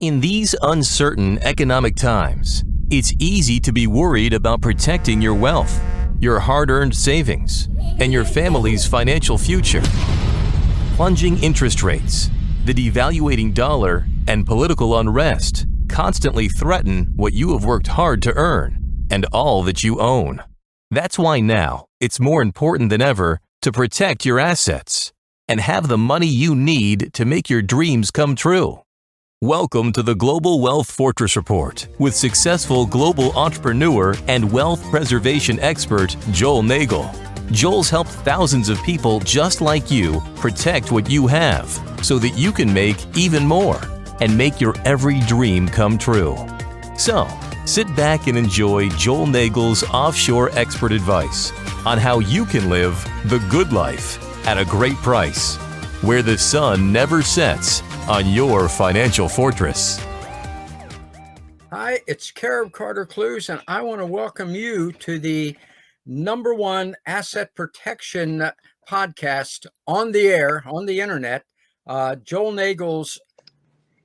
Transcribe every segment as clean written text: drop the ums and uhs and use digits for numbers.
In these uncertain economic times, it's easy to be worried about protecting your wealth, your hard-earned savings, and your family's financial future. Plunging interest rates, the devaluating dollar, and political unrest constantly threaten what you have worked hard to earn and all that you own. That's why now it's more important than ever to protect your assets and have the money you need to make your dreams come true. Welcome to the Global Wealth Fortress Report with successful global entrepreneur and wealth preservation expert Joel Nagel. Joel's helped thousands of people just like you protect what you have so that you can make even more and make your every dream come true. So, sit back and enjoy Joel Nagel's offshore expert advice on how you can live the good life at a great price, where the sun never sets on your financial fortress. Hi, it's Carib Carter Clues, and I want to welcome you to the #1 asset protection podcast on the air, on the internet, Joel Nagel's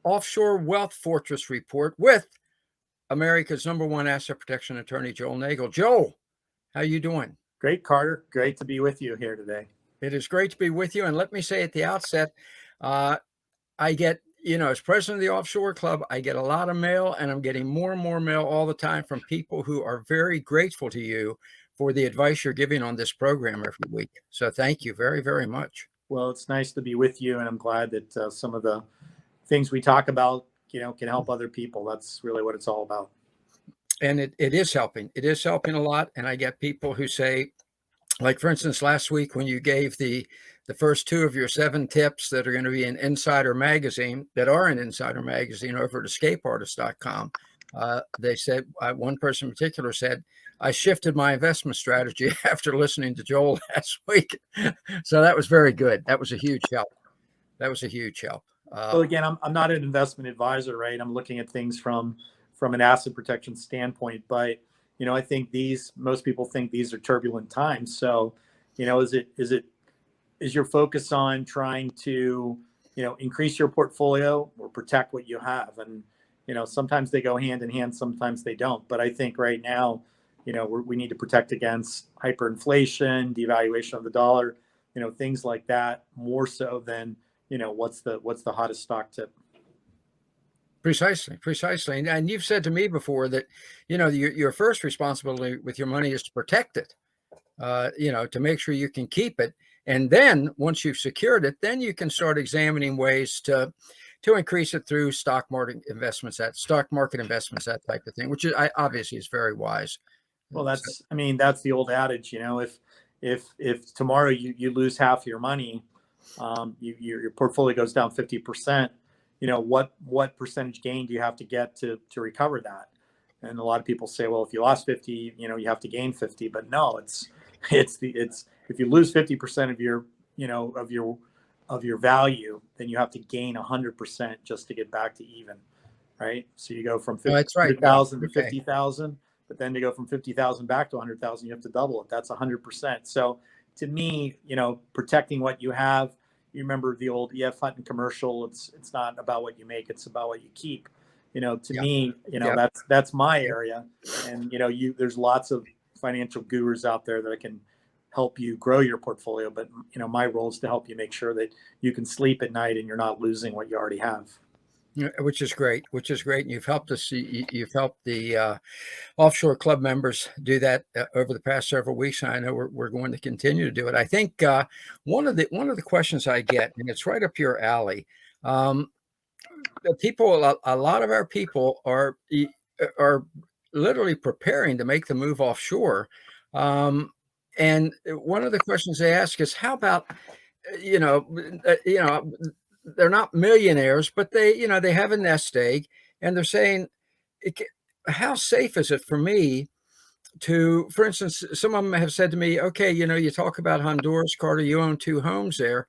Offshore Wealth Fortress Report with America's #1 asset protection attorney, Joel Nagel. Joel, how you doing? Great, Carter. Great to be with you here today. It is great to be with you. And let me say at the outset, I get, as president of the Offshore Club, I get a lot of mail, and I'm getting more and more mail all the time from people who are very grateful to you for the advice you're giving on this program every week. So thank you very, very much. Well, it's nice to be with you, and I'm glad that some of the things we talk about, can help other people. That's really what it's all about. And it is helping. It is helping a lot. And I get people who say, like, for instance, last week when you gave the first 2 of your 7 tips that are going to be in Insider Magazine, that are in Insider Magazine over at escapeartist.com, they said, one person in particular said, I shifted my investment strategy after listening to Joel last week. So that was very good. That was a huge help. Well, again, I'm not an investment advisor, right? I'm looking at things from an asset protection standpoint, but I think most people think these are turbulent times. So, is your focus on trying to, increase your portfolio or protect what you have? And, sometimes they go hand in hand, sometimes they don't. But I think right now, we need to protect against hyperinflation, devaluation of the dollar, things like that, more so than, what's the hottest stock tip. Precisely. And you've said to me before that, your first responsibility with your money is to protect it, to make sure you can keep it. And then once you've secured it, then you can start examining ways to increase it through stock market investments, that type of thing, which obviously is very wise. Well, that's the old adage, if tomorrow you lose half your money, your portfolio goes down 50%, what percentage gain do you have to get to recover that? And a lot of people say, well, if you lost 50, you have to gain 50, but no, it's if you lose 50% of your value, then you have to gain 100% just to get back to even, right? So you go from 50,000 to 50,000, but then to go from 50,000 back to 100,000, you have to double it. That's 100%. So to me, protecting what you have. You remember the old E.F. Hutton commercial? It's not about what you make; it's about what you keep. Me, that's my area. And there's lots of financial gurus out there that can help you grow your portfolio. But my role is to help you make sure that you can sleep at night and you're not losing what you already have. Which is great. And you've helped us. You've helped the Offshore Club members do that over the past several weeks. And I know we're going to continue to do it. I think one of the questions I get, and it's right up your alley, people, a lot of our people are literally preparing to make the move offshore. And one of the questions they ask is, how about, they're not millionaires, but they have a nest egg, and they're saying, how safe is it for me to, for instance, some of them have said to me, okay, you talk about Honduras, Carter, you own 2 homes there.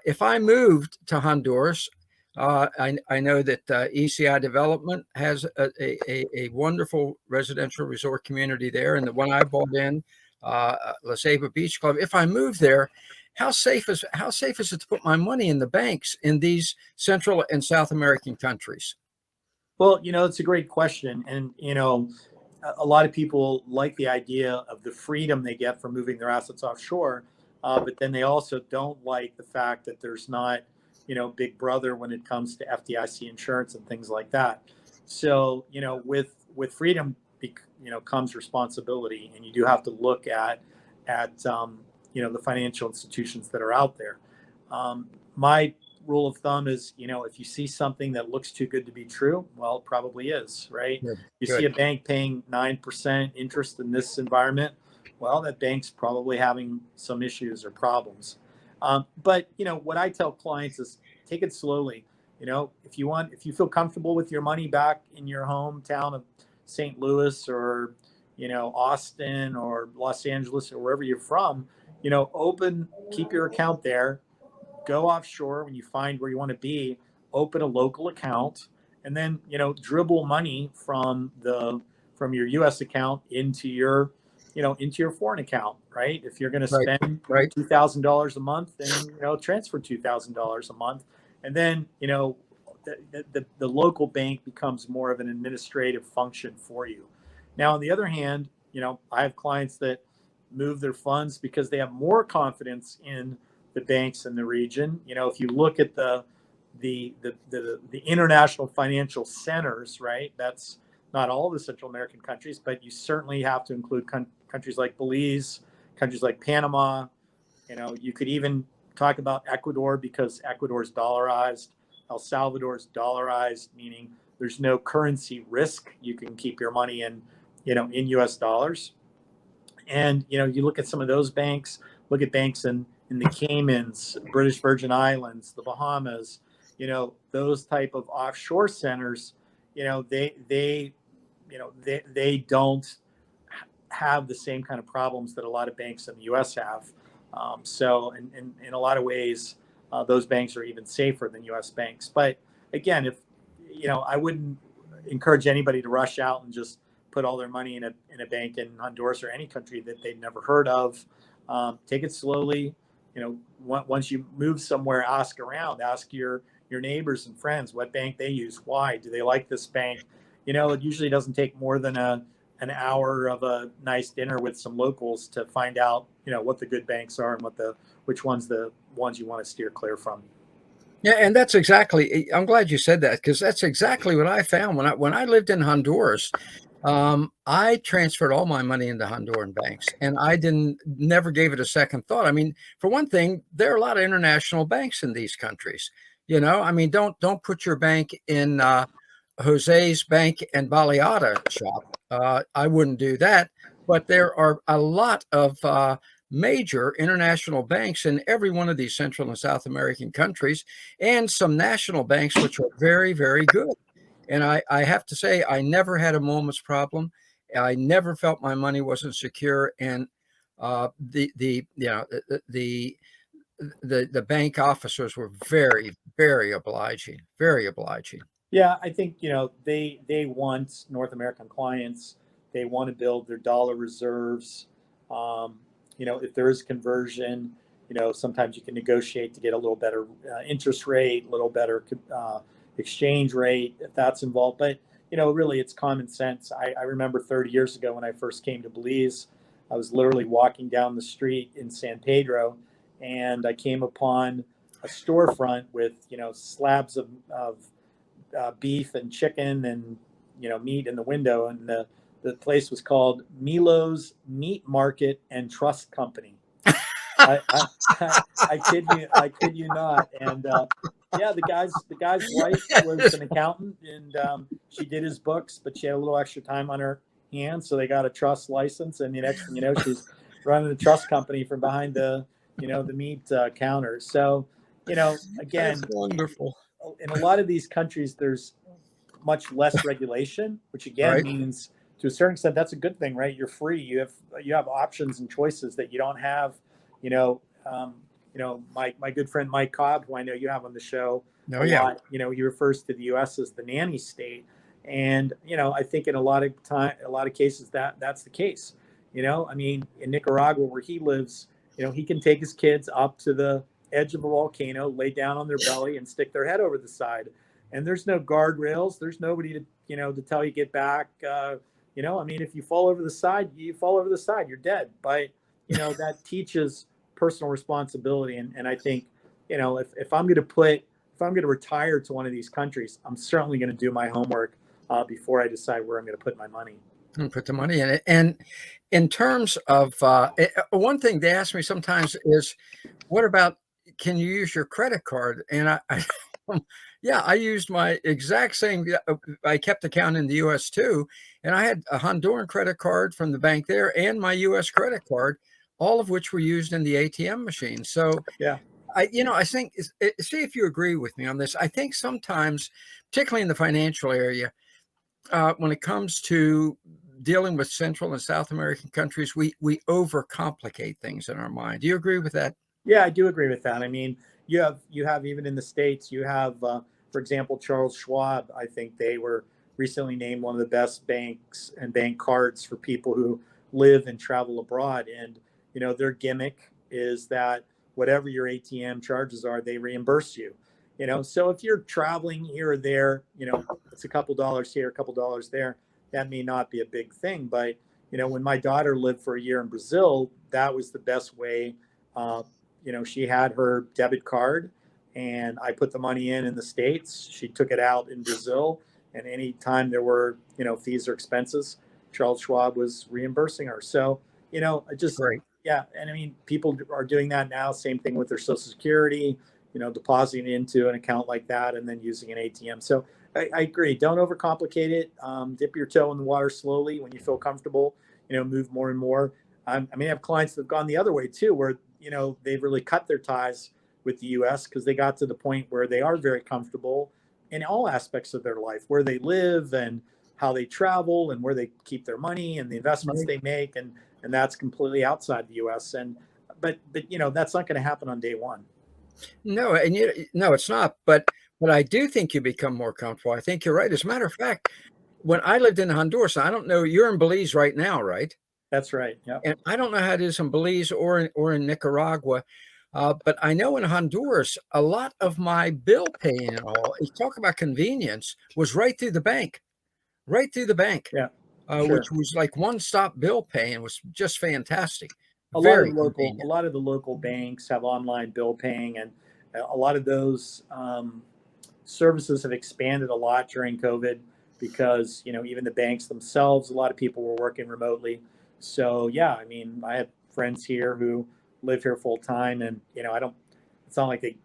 If I moved to Honduras, I know that ECI Development has a wonderful residential resort community there, and the one I bought in, La Ceiba Beach Club. If I move there, how safe is it to put my money in the banks in these Central and South American countries? Well, it's a great question. And, a lot of people like the idea of the freedom they get from moving their assets offshore. But then they also don't like the fact that there's not, big brother when it comes to FDIC insurance and things like that. So, with freedom, comes responsibility, and you do have to look at the financial institutions that are out there. My rule of thumb is, if you see something that looks too good to be true, well, it probably is, right? Good. You see a bank paying 9% interest in this environment, well, that bank's probably having some issues or problems. But what I tell clients is take it slowly. If you feel comfortable with your money back in your hometown of St. Louis or Austin or Los Angeles or wherever you're from, keep your account there, go offshore when you find where you want to be, open a local account, and then dribble money from your U.S. account into your foreign account, right? If you're going to spend $2,000 a month, then transfer $2,000 a month, and then the local bank becomes more of an administrative function for you. Now, on the other hand, I have clients that move their funds because they have more confidence in the banks in the region. If you look at the international financial centers, right? That's not all the Central American countries, but you certainly have to include countries like Belize, countries like Panama. You could even talk about Ecuador because Ecuador is dollarized. El Salvador is dollarized, meaning there's no currency risk. You can keep your money in U.S. dollars. And you look at some of those banks. Look at banks in the Caymans, British Virgin Islands, the Bahamas. Those type of offshore centers. They don't have the same kind of problems that a lot of banks in the U.S. have. So in a lot of ways, those banks are even safer than U.S. banks. But again, I wouldn't encourage anybody to rush out and just put all their money in a bank in Honduras or any country that they've never heard of. Take it slowly. Once you move somewhere, ask around, ask your neighbors and friends what bank they use. Why do they like this bank? It usually doesn't take more than an hour of a nice dinner with some locals to find out, what the good banks are and which ones the ones you want to steer clear from. Yeah, and that's exactly. I'm glad you said that because that's exactly what I found when I lived in Honduras. I transferred all my money into Honduran banks, and I never gave it a second thought. I mean, for one thing, there are a lot of international banks in these countries. I mean, don't put your bank in Jose's bank and Baleada shop. I wouldn't do that. But there are a lot of major international banks in every one of these Central and South American countries, and some national banks which are very, very good. And I have to say, I never had a moment's problem. I never felt my money wasn't secure. And the bank officers were very, very obliging, very obliging. Yeah, I think they want North American clients. They want to build their dollar reserves. If there is conversion, sometimes you can negotiate to get a little better interest rate, a little better exchange rate if that's involved. But really, it's common sense. I remember 30 years ago when I first came to Belize, I was literally walking down the street in San Pedro, and I came upon a storefront with slabs of beef and chicken and meat in the window, and the place was called Milo's Meat Market and Trust Company. I kid you not. And yeah, the guy's wife was an accountant, and she did his books, but she had a little extra time on her hands, so they got a trust license, and the next thing you know, she's running the trust company from behind the meat counter. So again, that's wonderful. In a lot of these countries, there's much less regulation, which again means to a certain extent that's a good thing, right? You're free. You have options and choices that you don't have. My good friend Mike Cobb, who I know you have on the show a lot, he refers to the U.S. as the nanny state, and I think in a lot of cases that's the case. I mean, in Nicaragua where he lives, he can take his kids up to the edge of a volcano, lay down on their belly, and stick their head over the side. and there's no guardrails. There's nobody to, to tell you get back. I mean, if you fall over the side, you fall over the side, you're dead. But, that teaches personal responsibility. And I think, if I'm going to retire to one of these countries, I'm certainly going to do my homework before I decide where I'm going to put my money. And put the money in it. And in terms of one thing they ask me sometimes is, what about, can you use your credit card? And I yeah, I used my exact same. I kept account in the U.S. too, and I had a Honduran credit card from the bank there and my U.S. credit card, all of which were used in the ATM machine. So yeah, I think, see if you agree with me on this. I think sometimes, particularly in the financial area, when it comes to dealing with Central and South American countries, we overcomplicate things in our mind. Do you agree with that? Yeah, I do agree with that. I mean, you have even in the States, you have, for example, Charles Schwab. I think they were recently named one of the best banks and bank cards for people who live and travel abroad. And, their gimmick is that whatever your ATM charges are, they reimburse you. So if you're traveling here or there, it's a couple dollars here, a couple dollars there, that may not be a big thing. But, when my daughter lived for a year in Brazil, that was the best way. She had her debit card and I put the money in the States. She took it out in Brazil. And anytime there were, fees or expenses, Charles Schwab was reimbursing her. So, just, Great. Yeah. And I mean, people are doing that now. Same thing with their Social Security, depositing it into an account like that and then using an ATM. So I agree. Don't overcomplicate it. Dip your toe in the water slowly when you feel comfortable, move more and more. I have clients that have gone the other way too, where, they've really cut their ties with the U.S. because they got to the point where they are very comfortable in all aspects of their life, where they live and how they travel and where they keep their money and the investments they make. And that's completely outside the U.S. But that's not going to happen on day one. No, and no, it's not. But I do think you become more comfortable. I think you're right. As a matter of fact, when I lived in Honduras, I don't know, you're in Belize right now, right? That's right. Yeah. And I don't know how it is in Belize or in Nicaragua, but I know in Honduras, a lot of my bill paying and all, you talk about convenience, was right through the bank, Yeah. Sure. which was like one-stop bill paying, was just fantastic. A lot of the local banks have online bill paying, and a lot of those services have expanded a lot during COVID because even the banks themselves, a lot of people were working remotely. So yeah, I mean, I have friends here who live here full time, and it's not like they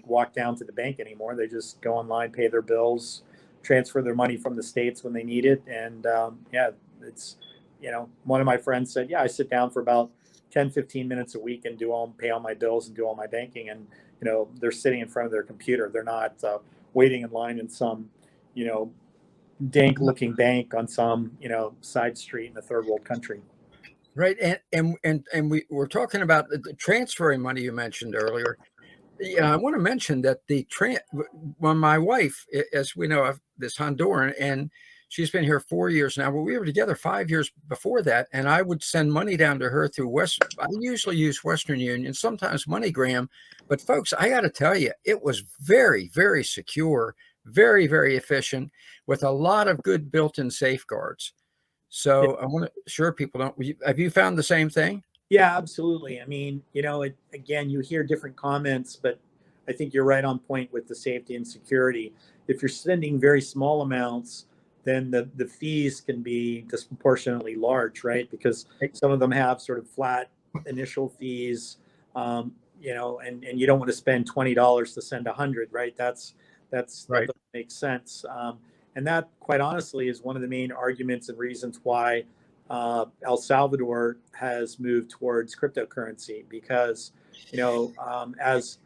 walk down to the bank anymore. They just go online, pay their bills, transfer their money from the States when they need it, and it's one of my friends said, yeah, I sit down for about 10-15 minutes a week and pay all my bills and do all my banking, and they're sitting in front of their computer. They're not waiting in line in some dank looking bank on some side street in a third world country. Right. And we were talking about the transferring money you mentioned earlier. Yeah, I want to mention that when my wife, as we know, this Honduran, and she's been here 4 years now, but we were together 5 years before that. And I would send money down to her through I usually use Western Union, sometimes MoneyGram. But folks, I got to tell you, it was very, very secure, very, very efficient, with a lot of good built-in safeguards. So I want to assure people, have you found the same thing? Yeah, absolutely. I mean, again, you hear different comments, but I think you're right on point with the safety and security. If you're sending very small amounts, then the fees can be disproportionately large, right? Because some of them have sort of flat initial fees, and you don't want to spend $20 to send 100, right? That doesn't make sense. And that, quite honestly, is one of the main arguments and reasons why El Salvador has moved towards cryptocurrency, because as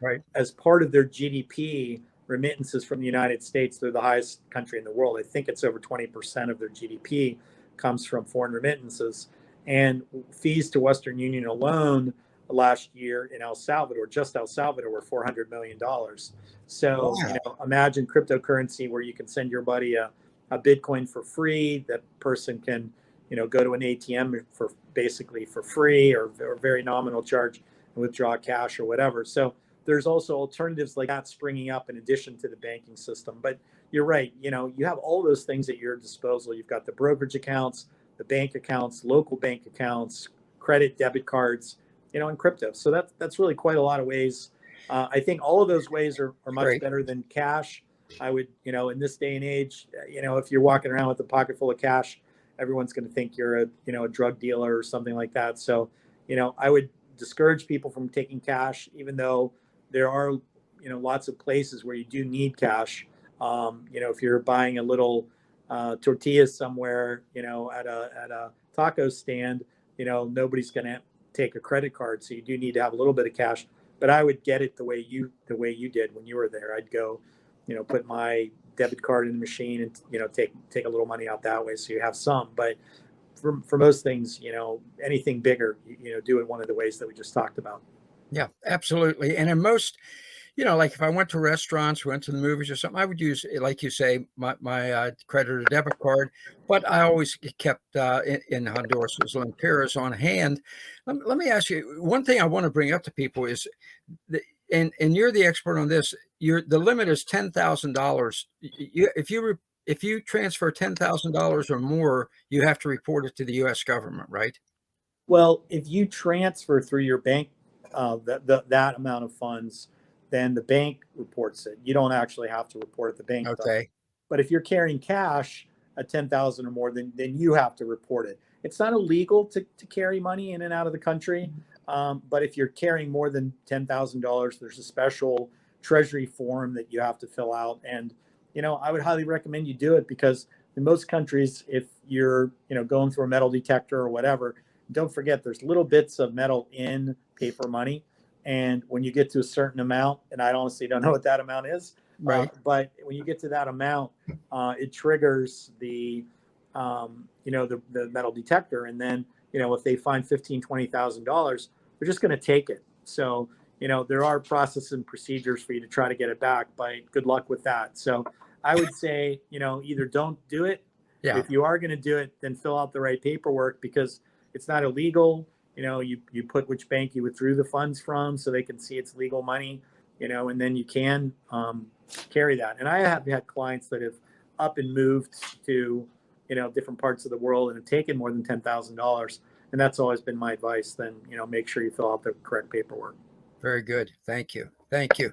part of their GDP, remittances from the United States, they're the highest country in the world. I think it's over 20% of their GDP comes from foreign remittances, and fees to Western Union alone last year in El Salvador, just El Salvador, were $400 million. So imagine cryptocurrency where you can send your buddy a Bitcoin for free. That person can go to an ATM for basically for free or very nominal charge and withdraw cash or whatever. So there's also alternatives like that springing up in addition to the banking system. But you're right. You have all those things at your disposal. You've got the brokerage accounts, the bank accounts, local bank accounts, credit, debit cards, and crypto. So that's really quite a lot of ways. I think all of those ways are much better than cash. I would, in this day and age, if you're walking around with a pocket full of cash, everyone's going to think you're a drug dealer or something like that. So, I would discourage people from taking cash, even though there are, lots of places where you do need cash. If you're buying a little tortillas somewhere, at a taco stand, nobody's going to take a credit card. So you do need to have a little bit of cash, but I would get it the way you did when you were there. I'd go, put my debit card in the machine and, take a little money out that way. So you have some, but for most things, anything bigger, do it one of the ways that we just talked about. Yeah, absolutely. And in most, like if I went to restaurants, went to the movies or something, I would use, like you say, my credit or debit card. But I always kept in Honduras was lempiras on hand. Let me ask you one thing I want to bring up to people is, and you're the expert on this. The limit is $10,000. If you transfer $10,000 or more, you have to report it to the U.S. government, right? Well, if you transfer through your bank that amount of funds, then the bank reports it. You don't actually have to report it. The bank does. But if you're carrying cash at 10,000 or more, then you have to report it. It's not illegal to carry money in and out of the country. But if you're carrying more than $10,000, there's a special treasury form that you have to fill out. And, I would highly recommend you do it, because in most countries, if you're, going through a metal detector or whatever, don't forget there's little bits of metal in paper money. And when you get to a certain amount, and I honestly don't know what that amount is, right? But when you get to that amount, it triggers the metal detector. And then, if they find $15,000, $20,000, they're just going to take it. So, there are processes and procedures for you to try to get it back, but good luck with that. So I would say, either don't do it. Yeah. If you are going to do it, then fill out the right paperwork, because it's not illegal. You put which bank you withdrew the funds from, so they can see it's legal money, and then you can carry that. And I have had clients that have up and moved to, different parts of the world and have taken more than $10,000. And that's always been my advice. Then, make sure you fill out the correct paperwork. Very good. Thank you. Thank you.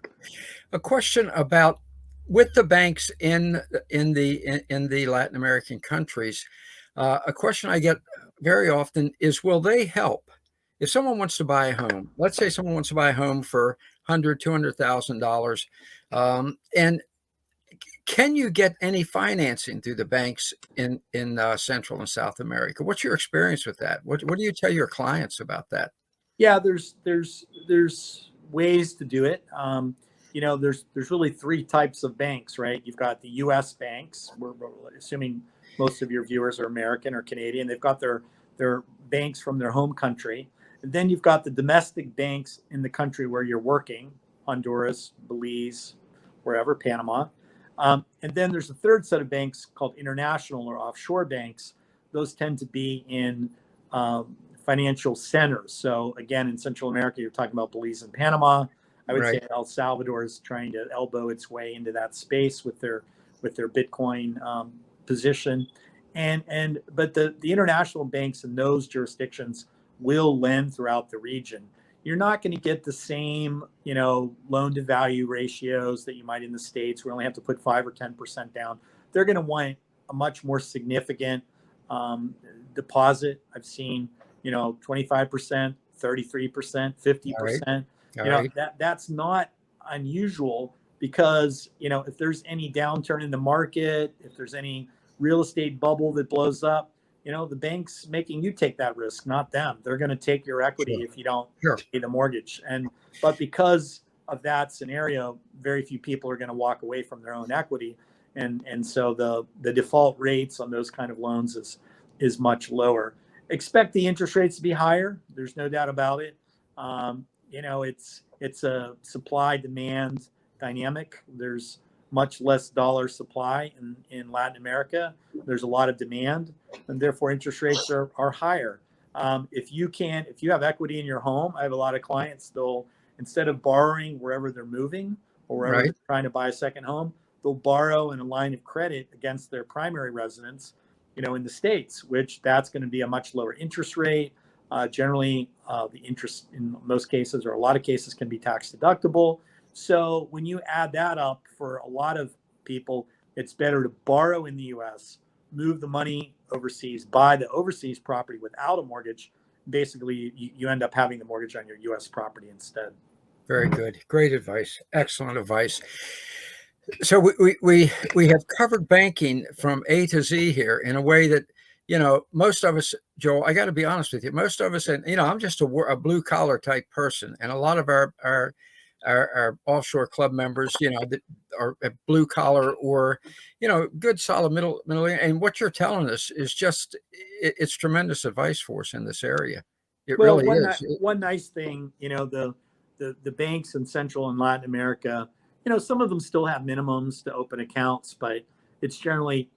A question about with the banks in the Latin American countries. A question I get very often is, will they help if someone wants to buy a home? Let's say someone wants to buy a home for $100,000, $200,000, and can you get any financing through the banks in Central and South America? What's your experience with that? What do you tell your clients about that? Yeah, there's ways to do it. There's really three types of banks, right? You've got the U.S. banks. We're assuming most of your viewers are American or Canadian. They've got their banks from their home country. And then you've got the domestic banks in the country where you're working, Honduras, Belize, wherever, Panama. And then there's a third set of banks called international or offshore banks. Those tend to be in financial centers. So again, in Central America, you're talking about Belize and Panama. I would say El Salvador is trying to elbow its way into that space with their Bitcoin position. But the international banks in those jurisdictions will lend throughout the region. You're not going to get the same, loan to value ratios that you might in the States. We only have to put 5 or 10% down. They're going to want a much more significant deposit. I've seen, 25%, 33%, 50%. That's not unusual, because, if there's any downturn in the market, if there's any real estate bubble that blows up, the bank's making you take that risk, not them. They're going to take your equity if you don't pay the mortgage. But because of that scenario, very few people are going to walk away from their own equity. And so the default rates on those kind of loans is much lower. Expect the interest rates to be higher. There's no doubt about it. It's a supply demand dynamic. There's much less dollar supply in Latin America. There's a lot of demand, and therefore interest rates are higher. If you have equity in your home, I have a lot of clients, they'll, instead of borrowing wherever they're moving or wherever they're trying to buy a second home, they'll borrow in a line of credit against their primary residence, in the States, which that's going to be a much lower interest rate. Generally, the interest in most cases, or a lot of cases, can be tax deductible. So when you add that up, for a lot of people, it's better to borrow in the U.S., move the money overseas, buy the overseas property without a mortgage. Basically, you end up having the mortgage on your U.S. property instead. Very good. Great advice. Excellent advice. So we have covered banking from A to Z here in a way that, most of us, Joel, I got to be honest with you, most of us, and, I'm just a blue collar type person. And a lot of our offshore club members, that are blue collar or, good, solid middle. And what you're telling us is just, it's tremendous advice for us in this area. It really is. One nice thing, the banks in Central and Latin America, some of them still have minimums to open accounts, but it's generally,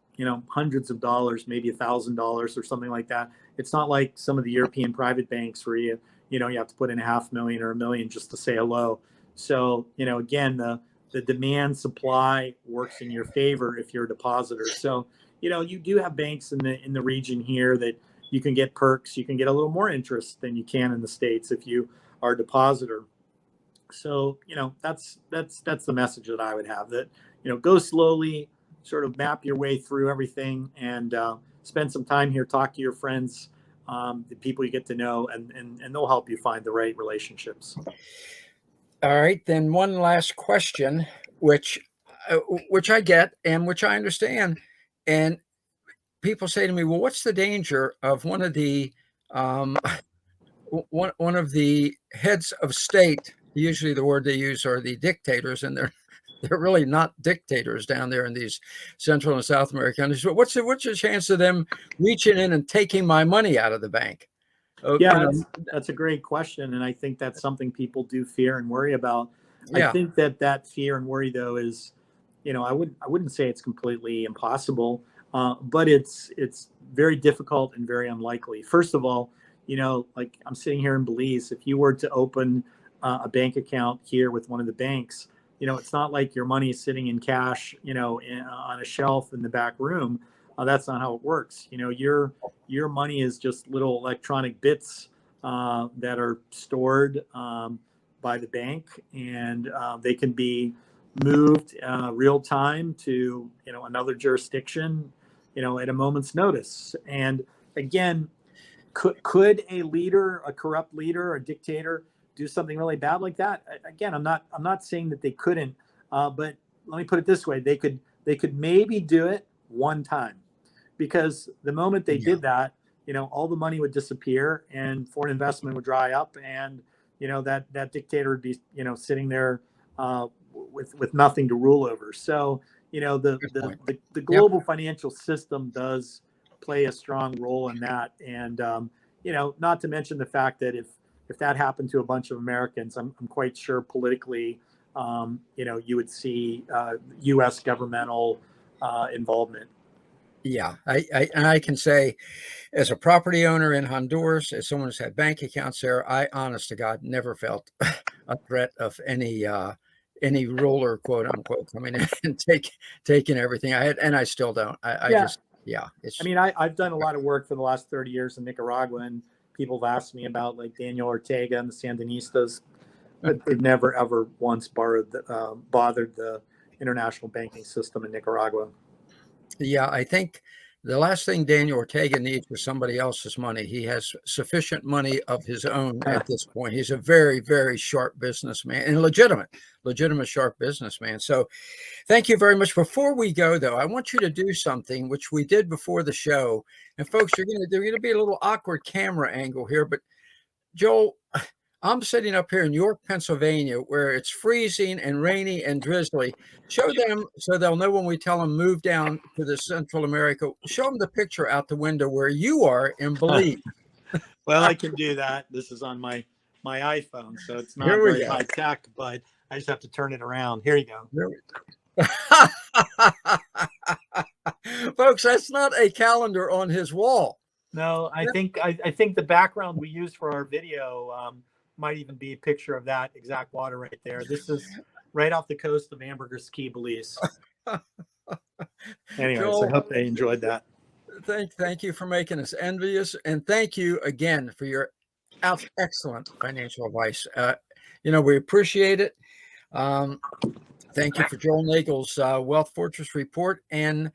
hundreds of dollars, maybe $1,000 or something like that. It's not like some of the European private banks where you have to put in $500,000 or $1 million just to say hello. So, again, the demand supply works in your favor if you're a depositor. So, you do have banks in the region here that you can get perks. You can get a little more interest than you can in the States if you are a depositor. So, that's the message that I would have, that, go slowly, sort of map your way through everything, and spend some time here, talk to your friends, the people you get to know, and they'll help you find the right relationships. All right, then one last question, which I get and which I understand. And people say to me, well, what's the danger of one of the one of the heads of state? Usually the word they use are the dictators, and they're really not dictators down there in these Central and South American countries. But what's the chance of them reaching in and taking my money out of the bank? Yeah, that's a great question, and I think that's something people do fear and worry about. Yeah. I think that fear and worry, though, is, I wouldn't say it's completely impossible, but it's very difficult and very unlikely. First of all, like I'm sitting here in Belize. If you were to open a bank account here with one of the banks, it's not like your money is sitting in cash, on a shelf in the back room. That's not how it works. Your money is just little electronic bits that are stored by the bank, and they can be moved real time to another jurisdiction, at a moment's notice. And again, could a leader, a corrupt leader, a dictator, do something really bad like that? Again, I'm not saying that they couldn't, but let me put it this way: they could maybe do it one time, because the moment they did that, all the money would disappear and foreign investment would dry up, and that dictator would be sitting there with nothing to rule over. So the global financial system does play a strong role in that, and not to mention the fact that if that happened to a bunch of Americans, I'm quite sure politically, you would see U.S. governmental involvement. Yeah, I can say, as a property owner in Honduras, as someone who's had bank accounts there, I, honest to God, never felt a threat of any ruler, quote unquote, coming in and taking everything I had, and I still don't. I've done a lot of work for the last 30 years in Nicaragua, and people have asked me about like Daniel Ortega and the Sandinistas, but they've never ever once bothered the international banking system in Nicaragua. Yeah, I think the last thing Daniel Ortega needs is somebody else's money. He has sufficient money of his own at this point. He's a very, very sharp businessman, and legitimate sharp businessman. So thank you very much. Before we go, though, I want you to do something which we did before the show. And folks, there's going to be a little awkward camera angle here, but Joel, I'm sitting up here in York, Pennsylvania, where it's freezing and rainy and drizzly. Show them, so they'll know when we tell them move down to the Central America. Show them the picture out the window where you are in Belize. Well, I can do that. This is on my iPhone, so it's not very high tech, but I just have to turn it around. Here you go. Folks, that's not a calendar on his wall. No, I think the background we used for our video might even be a picture of that exact water right there. This is right off the coast of Ambergris Caye, Belize. Anyways, Joel, I hope they enjoyed that. Thank you for making us envious, and thank you again for your excellent financial advice. We appreciate it. Thank you for Joel Nagel's Wealth Fortress Report, and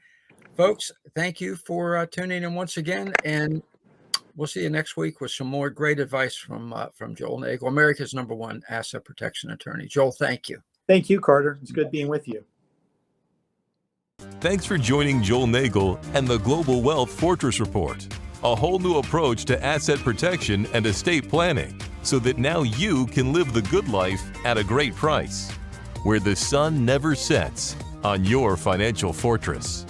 folks, thank you for tuning in once again. And we'll see you next week with some more great advice from Joel Nagel, America's #1 asset protection attorney. Joel, thank you. Thank you, Carter. It's good being with you. Thanks for joining Joel Nagel and the Global Wealth Fortress Report, a whole new approach to asset protection and estate planning, so that now you can live the good life at a great price, where the sun never sets on your financial fortress.